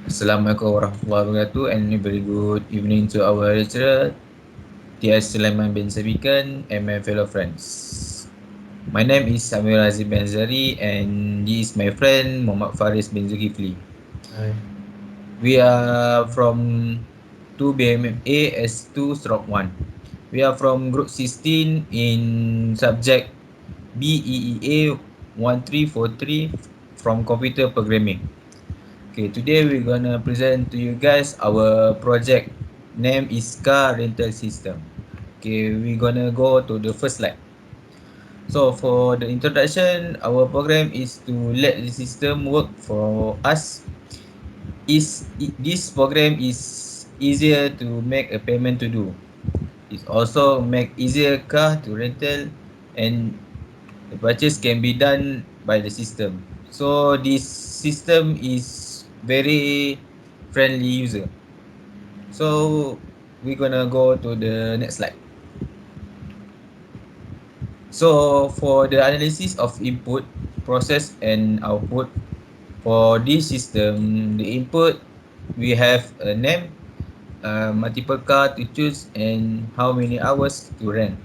Assalamualaikum warahmatullahi wabarakatuh and a very good evening to our lecturer T.S. Sulaiman bin Sabikan and my fellow friends. My name is Samir Azim bin Zari and this is my friend Muhammad Faris bin Zulkifli. Hi. We are from 2BMA S2 stroke 1. We are from group 16 in subject BEEA 1343 from computer programming. Okay, today we're gonna present to you guys our project. Name is car rental system. Okay, we're gonna go to the first slide. So for the introduction, our program is to let the system work for us. This program is easier to make a payment to do. It also make easier car to rental and the purchase can be done by the system. So this system is very friendly user. So we're gonna go to the next slide. So for the analysis of input, process and output for this system, the input we have a name, multiple car to choose and how many hours to rent.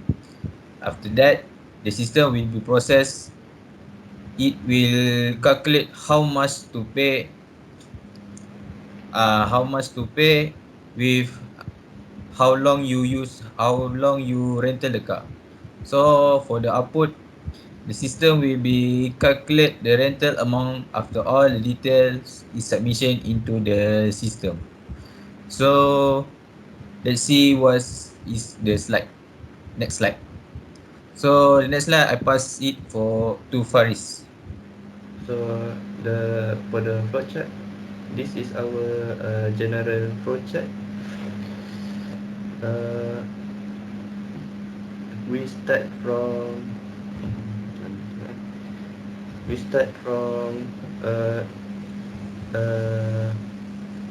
After that, the system will be processed. It will calculate how much to pay with how long you rented the car. So for the output, the system will be calculate the rental amount after all the details is submission into the system. So let's see what is the slide. Next slide. So the next slide I pass it to Faris. So for the flowchart, this is our general flowchart. Uh, we start from we start from uh, uh,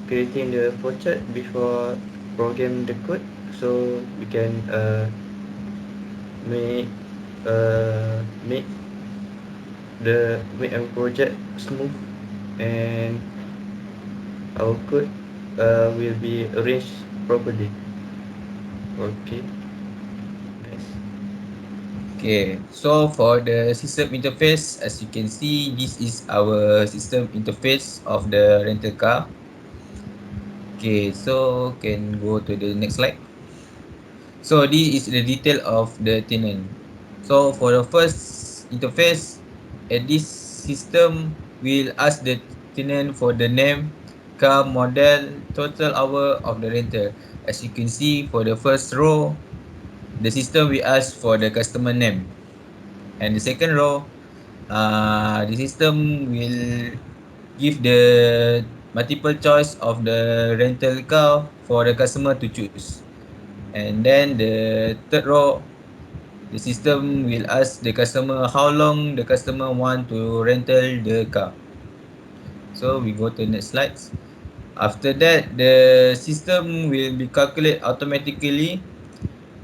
creating the flowchart before program the code, so we can make make make our project smooth, and our code will be arranged properly. Okay, nice. Okay, so for the system interface, as you can see, this is our system interface of the rental car. Okay, so can go to the next slide. So this is the detail of the tenant. So for the first interface, this system will ask the tenant for the name, car model, total hour of the rental. As you can see, for the first row, the system will ask for the customer name. And the second row, the system will give the multiple choice of the rental car for the customer to choose. And then the third row, the system will ask the customer how long the customer want to rental the car. So we go to the next slides. After that, the system will be calculate automatically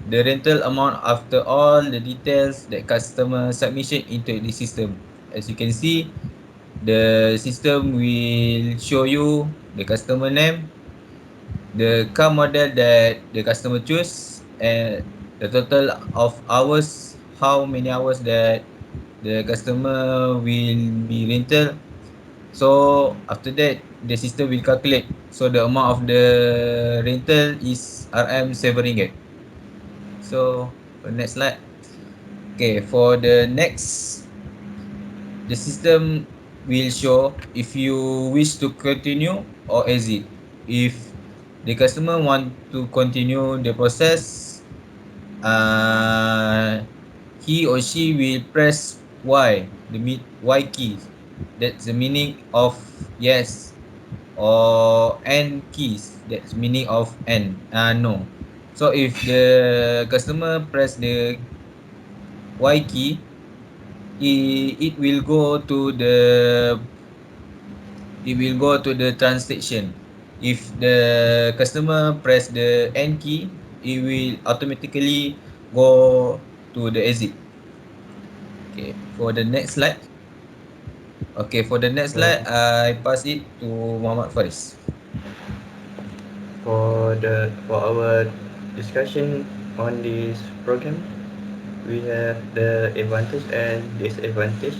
the rental amount after all the details that customer submission into the system. As you can see, the system will show you the customer name, the car model that the customer choose, and the total of hours, how many hours that the customer will be rental. So after that, the system will calculate. So the amount of the rental is RM 7 ringgit. So the next slide. Okay, for the next, the system will show if you wish to continue or exit. If the customer want to continue the process, he or she will press Y, Y key. That's the meaning of yes, or N keys. That's meaning of N. No. So if the customer press the Y key, it will go to the transaction. If the customer press the N key, it will automatically go to the exit. Okay, for the next slide. Okay, for the next Uh, slide, I pass it to Muhammad Faris. For our discussion on this program, we have the advantage and disadvantage.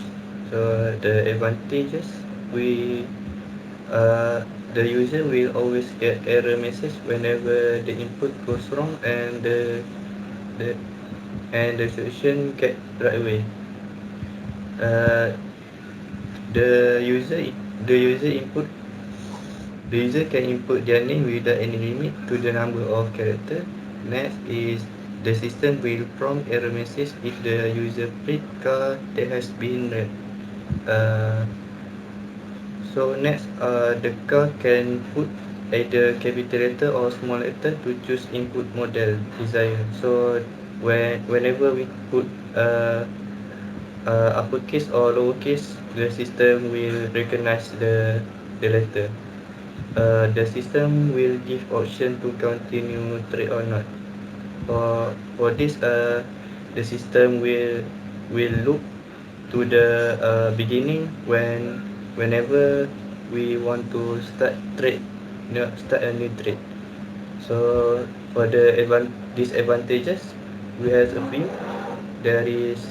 So the advantages, we the user will always get error message whenever the input goes wrong, the and the solution get right away. Uh, the user the user input the user can input their name without any limit to the number of character. Next is the system will prompt error message if the user print car that has been read. Uh, so next, the car can put either capital letter or small letter to choose input model desired. So whenever we put uppercase or lowercase, the system will recognize the letter. The system will give option to continue trade or not. For this, the system will look to the beginning whenever we want to start trade, start a new trade. So for the disadvantages, we have a few. There is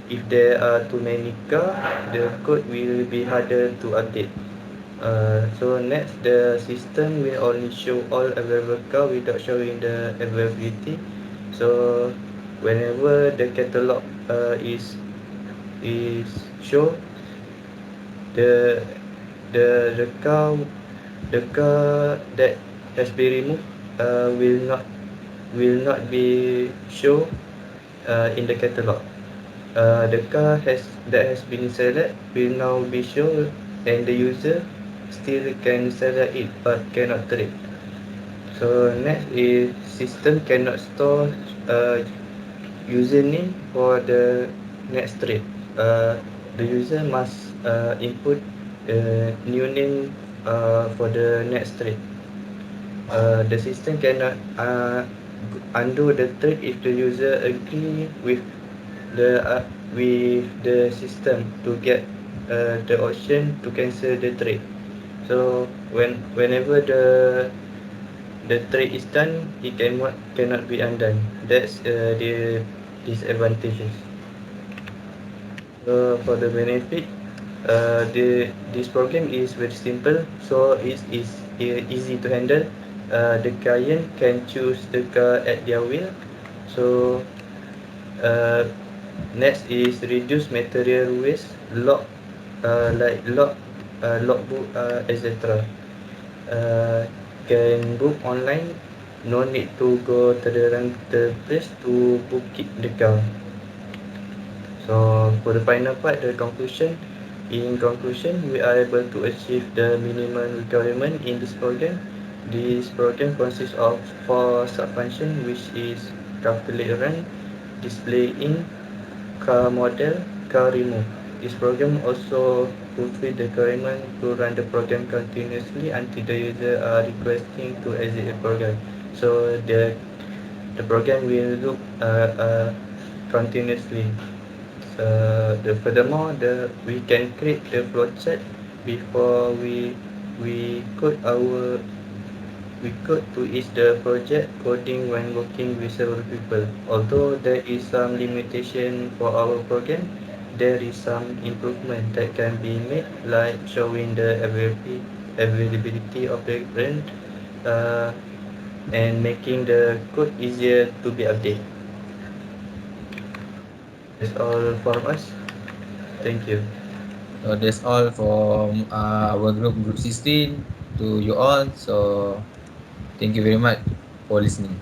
if there are too many car, the code will be harder to update. So next, the system will only show all available car without showing the availability. So whenever the catalog is show, the the car that has been removed will not be show in the catalog. The car that has been selected will now be shown, and the user still can select it but cannot trade. So next is system cannot store uh, username for the next trade. The user must input a new name for the next trade. The system cannot undo the trade if the user agree the uh, with the system to get the option to cancel the trade. So whenever the trade is done, it cannot be undone. That's the disadvantages. For the benefit, this program is very simple, so it's easy to handle. The client can choose the car at their will. So uh, next is reduce material waste, like logbook, etc. Uh, can book online, no need to go to the rental place to book the car. So for the final part, the conclusion. In conclusion, we are able to achieve the minimum requirement in this program. This program consists of four subfunctions, which is calculate run, display in, car model, car remove. This program also fulfill the requirement to run the program continuously until the user are requesting to exit the program. So the program will loop continuously. Furthermore, we can create the flowchart before we code to each the project coding when working with several people. Although there is some limitation for our program, there is some improvement that can be made, like showing the availability of the grant uh, and making the code easier to be updated. That's all from us. Thank you. So that's all from our group 16 to you all. So thank you very much for listening.